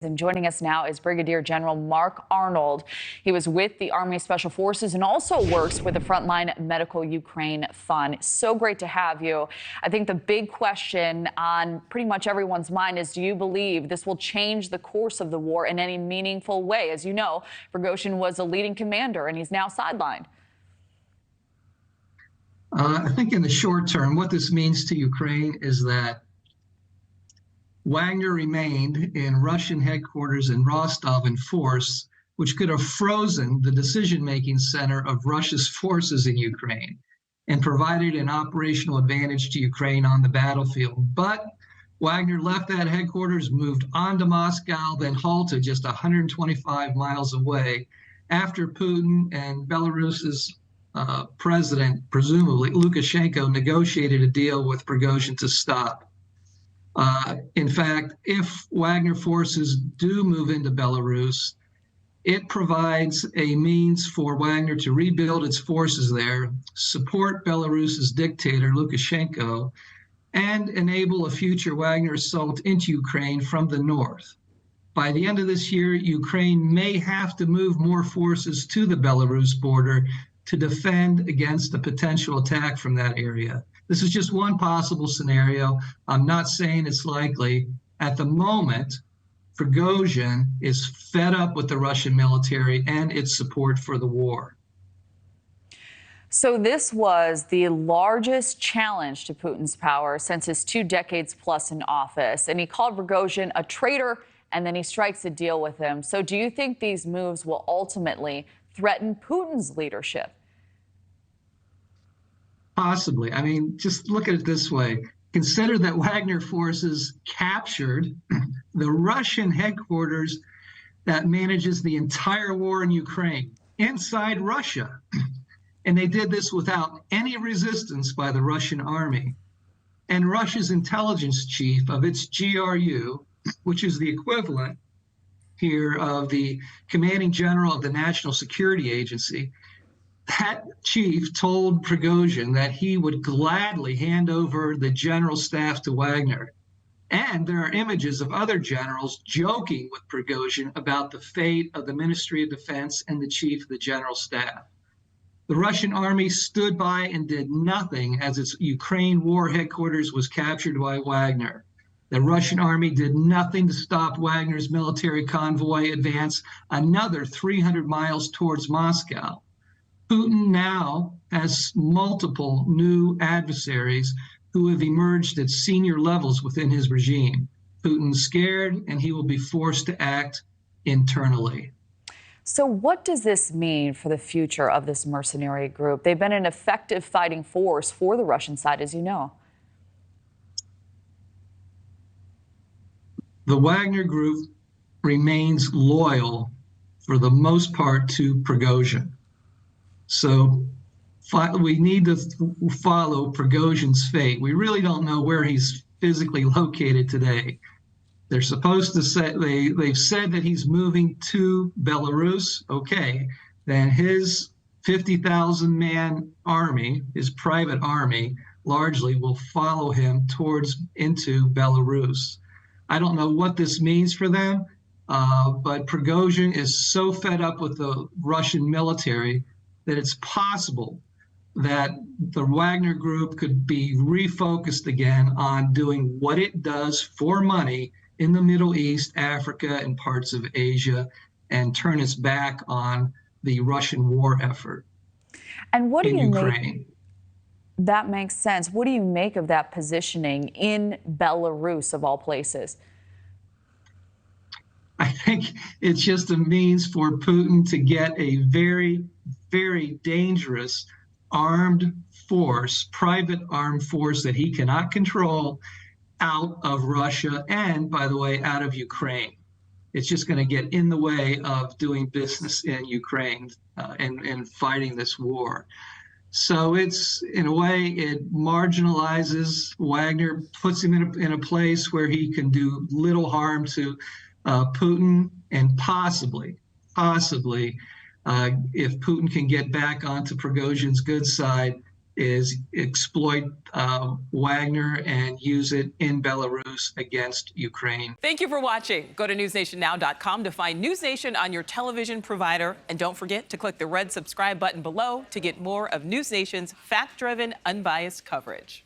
And joining us now is Brigadier General Mark Arnold. He was with the Army Special Forces and also works with the Frontline Medical Ukraine Fund. So great to have you. I think the big question on pretty much everyone's mind is, do you believe this will change the course of the war in any meaningful way? As you know, Prigozhin was a leading commander and he's now sidelined. I think in the short term, what this means to Ukraine is that Wagner remained in Russian headquarters in Rostov in force, which could have frozen the decision-making center of Russia's forces in Ukraine and provided an operational advantage to Ukraine on the battlefield. But Wagner left that headquarters, moved on to Moscow, then halted just 125 miles away after Putin and Belarus's president, presumably Lukashenko, negotiated a deal with Prigozhin to stop. In fact, if Wagner forces do move into Belarus, it provides a means for Wagner to rebuild its forces there, support Belarus's dictator, Lukashenko, and enable a future Wagner assault into Ukraine from the north. By the end of this year, Ukraine may have to move more forces to the Belarus border to defend against a potential attack from that area. This is just one possible scenario. I'm not saying it's likely. At the moment, Prigozhin is fed up with the Russian military and its support for the war. So this was the largest challenge to Putin's power since his 2 decades plus in office. And he called Prigozhin a traitor, and then he strikes a deal with him. So do you think these moves will ultimately threaten Putin's leadership? Possibly. I mean, just look at it this way. Consider that Wagner forces captured the Russian headquarters that manages the entire war in Ukraine inside Russia. And they did this without any resistance by the Russian army. And Russia's intelligence chief of its GRU, which is the equivalent here of the commanding general of the National Security Agency, that chief told Prigozhin that he would gladly hand over the general staff to Wagner. And there are images of other generals joking with Prigozhin about the fate of the Ministry of Defense and the chief of the general staff. The Russian army stood by and did nothing as its Ukraine war headquarters was captured by Wagner. The Russian army did nothing to stop Wagner's military convoy advance another 300 miles towards Moscow. Putin now has multiple new adversaries who have emerged at senior levels within his regime. Putin's scared, and he will be forced to act internally. So what does this mean for the future of this mercenary group? They've been an effective fighting force for the Russian side, as you know. The Wagner Group remains loyal, for the most part, to Prigozhin. So we need to follow Prigozhin's fate. We really don't know where he's physically located today. They're supposed to say, they've said that he's moving to Belarus. Okay, then his 50,000-man army, his private army, largely will follow him into Belarus. I don't know what this means for them, but Prigozhin is so fed up with the Russian military that it's possible that the Wagner Group could be refocused again on doing what it does for money in the Middle East, Africa, and parts of Asia, and turn its back on the Russian war effort. And what do you Ukraine. That makes sense. What do you make of that positioning in Belarus, of all places? I think it's just a means for Putin to get a very, very dangerous armed force, private armed force that he cannot control, out of Russia and, by the way, out of Ukraine. It's just going to get in the way of doing business in Ukraine and fighting this war. So it's, in a way, it marginalizes Wagner, puts him in a place where he can do little harm to Putin, and possibly, if Putin can get back onto Prigozhin's good side, is exploit Wagner and use it in Belarus against Ukraine. Thank you for watching. Go to newsnationnow.com to find News Nation on your television provider. And don't forget to click the red subscribe button below to get more of News Nation's fact-driven, unbiased coverage.